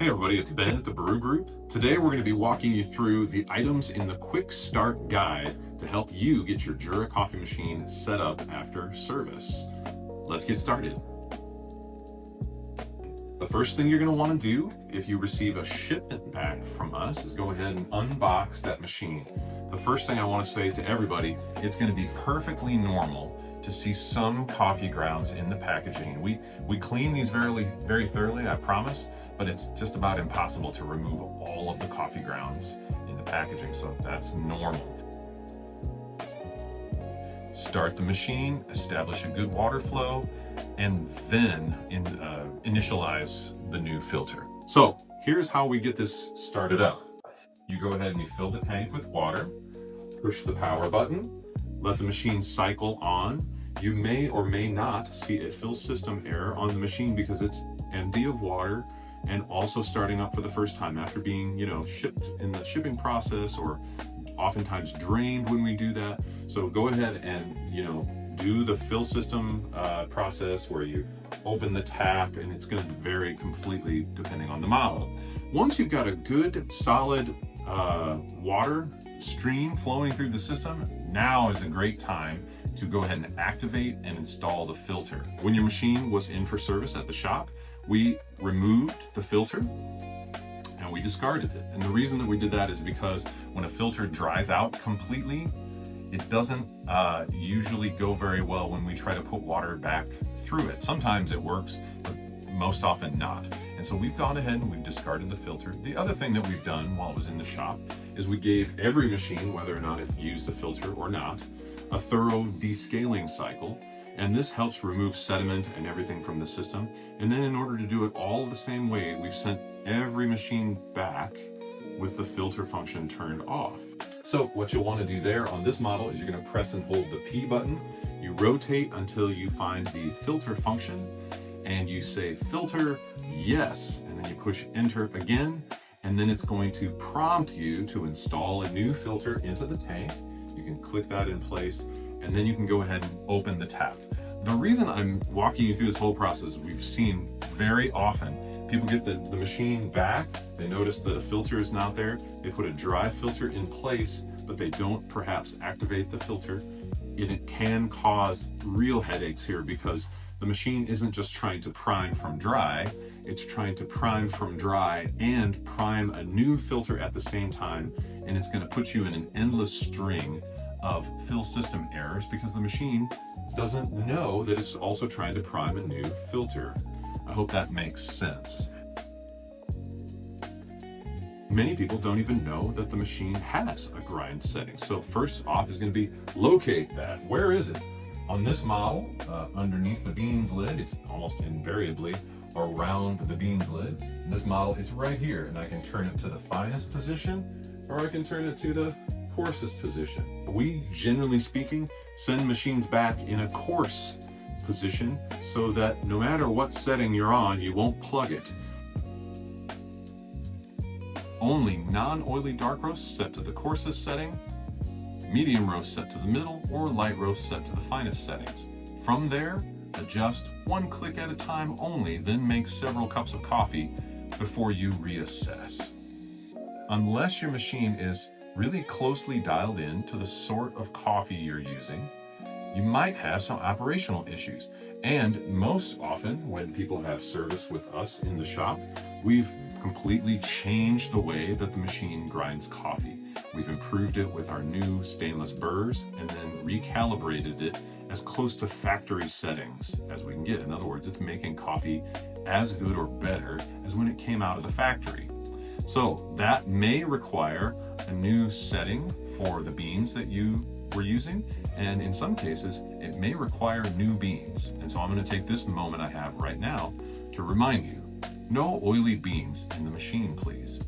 Hey everybody, it's Ben at the Brew Group. Today we're going to be walking you through the items in the Quick Start Guide to help you get your Jura coffee machine set up after service. Let's get started. The first thing you're going to want to do if you receive a shipment back from us is go ahead and unbox that machine. The first thing I want to say to everybody, it's going to be perfectly normal to see some coffee grounds in the packaging. We clean these very thoroughly, I promise, but it's just about impossible to remove all of the coffee grounds in the packaging, so that's normal. Start the machine, establish a good water flow, and then initialize the new filter. So here's how we get this started up. You go ahead and you fill the tank with water, push the power button, let the machine cycle on. You may or may not see a fill system error on the machine because it's empty of water and also starting up for the first time after being, shipped in the shipping process or oftentimes drained when we do that. So go ahead and, do the fill system process where you open the tap, and it's going to vary completely depending on the model. Once you've got a good solid water stream flowing through the system, now is a great time to go ahead and activate and install the filter. When your machine was in for service at the shop, we removed the filter and we discarded it. And the reason that we did that is because when a filter dries out completely, it doesn't usually go very well when we try to put water back through it. Sometimes it works, but most often not. And so we've gone ahead and we've discarded the filter. The other thing that we've done while it was in the shop is we gave every machine, whether or not it used the filter or not, a thorough descaling cycle. And this helps remove sediment and everything from the system. And then in order to do it all the same way, we've sent every machine back with the filter function turned off. So what you'll want to do there on this model is you're going to press and hold the P button. You rotate until you find the filter function and you say filter yes, and then you push enter again, and then it's going to prompt you to install a new filter into the tank. You can click that in place, and then you can go ahead and open the tap. The reason I'm walking you through this whole process, we've seen very often, people get the machine back, they notice that a filter is not there, they put a dry filter in place, but they don't perhaps activate the filter, and it can cause real headaches here because the machine isn't just trying to prime from dry, it's trying to prime from dry and prime a new filter at the same time, and it's going to put you in an endless string of fill system errors because the machine doesn't know that it's also trying to prime a new filter. I hope that makes sense. Many people don't even know that the machine has a grind setting. So first off is going to be locate that. Where is it? On this model, underneath the beans lid, it's almost invariably around the beans lid. In this model, it's right here, and I can turn it to the finest position, or I can turn it to the coarsest position. We, generally speaking, send machines back in a coarse position so that no matter what setting you're on, you won't plug it. Only non-oily dark roast set to the coarsest setting, medium roast set to the middle, or light roast set to the finest settings. From there, adjust one click at a time only, then make several cups of coffee before you reassess. Unless your machine is really closely dialed in to the sort of coffee you're using, you might have some operational issues. And most often when people have service with us in the shop, we've completely changed the way that the machine grinds coffee. We've improved it with our new stainless burrs and then recalibrated it as close to factory settings as we can get. In other words, it's making coffee as good or better as when it came out of the factory. So that may require a new setting for the beans that you were using, and in some cases it may require new beans. And so I'm going to take this moment I have right now to remind you, no oily beans in the machine, please.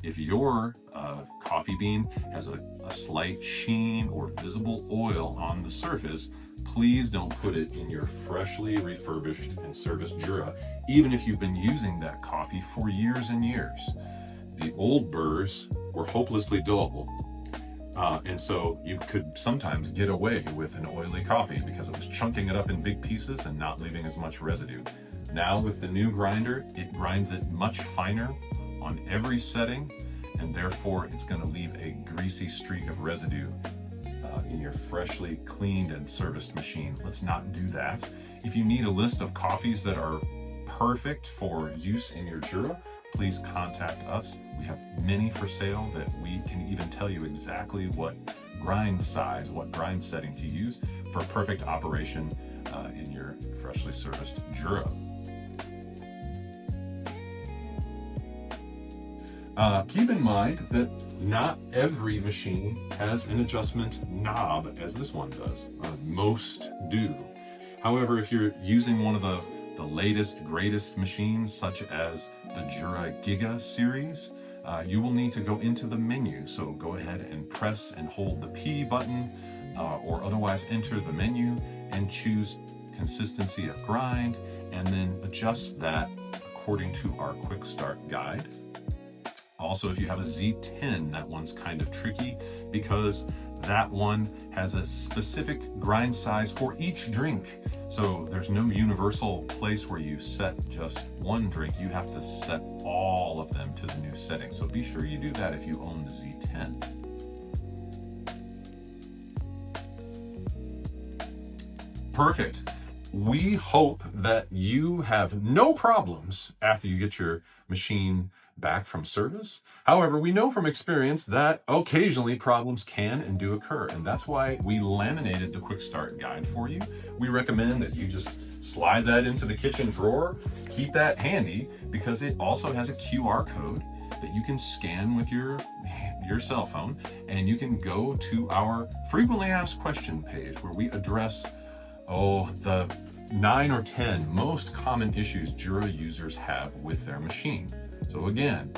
If your coffee bean has a slight sheen or visible oil on the surface, please don't put it in your freshly refurbished and serviced Jura, even if you've been using that coffee for years and years. The old burrs were hopelessly dull, and so you could sometimes get away with an oily coffee because it was chunking it up in big pieces and not leaving as much residue. Now with the new grinder, it grinds it much finer on every setting, and therefore it's going to leave a greasy streak of residue in your freshly cleaned and serviced machine. Let's not do that. If you need a list of coffees that are perfect for use in your Jura, please contact us. We have many for sale that we can even tell you exactly what grind size, what grind setting to use for perfect operation in your freshly serviced Jura. Keep in mind that not every machine has an adjustment knob as this one does. Most do. However, if you're using one of the latest, greatest machines, such as the Jura Giga series, you will need to go into the menu. So go ahead and press and hold the P button, or otherwise enter the menu and choose consistency of grind, and then adjust that according to our quick start guide. Also, if you have a Z10, that one's kind of tricky because that one has a specific grind size for each drink. So there's no universal place where you set just one drink. You have to set all of them to the new setting. So be sure you do that if you own the Z10. Perfect. We hope that you have no problems after you get your machine back from service. However, we know from experience that occasionally problems can and do occur, and that's why we laminated the quick start guide for you. We recommend that you just slide that into the kitchen drawer, keep that handy, because it also has a QR code that you can scan with your cell phone, and you can go to our frequently asked question page where we address the 9 or 10 most common issues Jura users have with their machine. So again,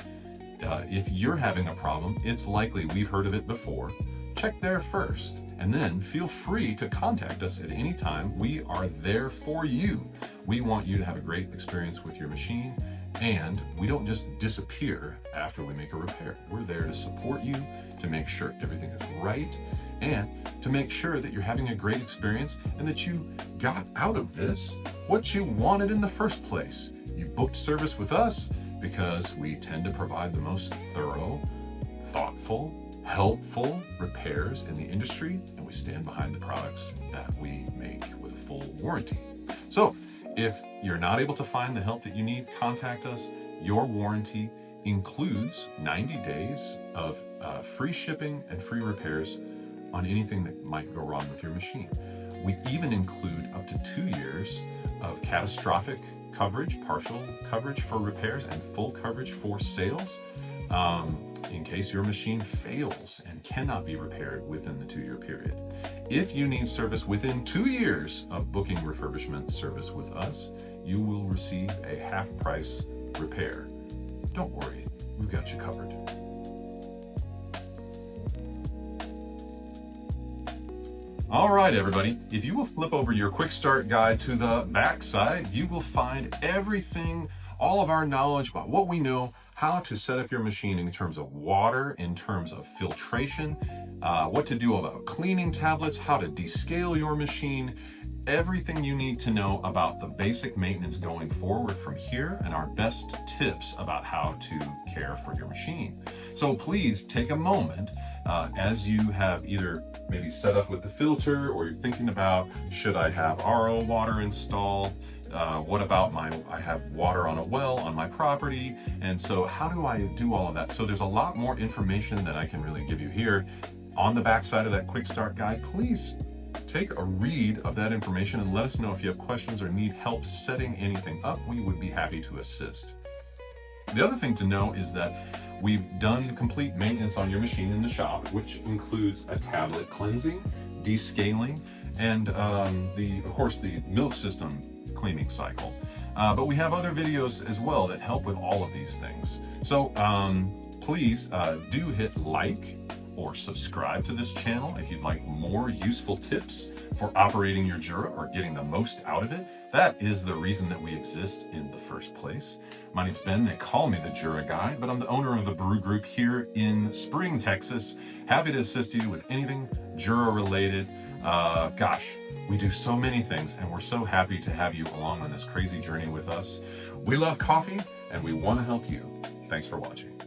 if you're having a problem, it's likely we've heard of it before. Check there first, and then feel free to contact us at any time. We are there for you. We want you to have a great experience with your machine, and we don't just disappear after we make a repair. We're there to support you, to make sure everything is right, and to make sure that you're having a great experience and that you got out of this what you wanted in the first place. You booked service with us because we tend to provide the most thorough, thoughtful, helpful repairs in the industry, and we stand behind the products that we make with a full warranty. So if you're not able to find the help that you need, contact us. Your warranty includes 90 days of free shipping and free repairs on anything that might go wrong with your machine. We even include up to 2 years of catastrophic coverage, partial coverage for repairs, and full coverage for sales in case your machine fails and cannot be repaired within the 2-year period. If you need service within 2 years of booking refurbishment service with us, you will receive a half-price repair. Don't worry, we've got you covered. All right, everybody, if you will flip over your quick start guide to the back side, you will find everything, all of our knowledge about what we know, how to set up your machine in terms of water, in terms of filtration, what to do about cleaning tablets, how to descale your machine, everything you need to know about the basic maintenance going forward from here, and our best tips about how to care for your machine. So please take a moment as you have either maybe set up with the filter, or you're thinking about, should I have RO water installed? What about I have water on a well on my property, and so how do I do all of that? So there's a lot more information that I can really give you here on the back side of that quick start guide. Please take a read of that information and let us know if you have questions or need help setting anything up. We would be happy to assist. The other thing to know is that we've done complete maintenance on your machine in the shop, which includes a tablet cleansing, descaling, and of course the milk system cleaning cycle. But we have other videos as well that help with all of these things. So please do hit like or subscribe to this channel if you'd like more useful tips for operating your Jura or getting the most out of it. That is the reason that we exist in the first place. My name's Ben. They call me the Jura Guy, but I'm the owner of the Brew Group here in Spring, Texas. Happy to assist you with anything Jura related. Gosh, we do so many things, and we're so happy to have you along on this crazy journey with us. We love coffee, and we want to help you. Thanks for watching.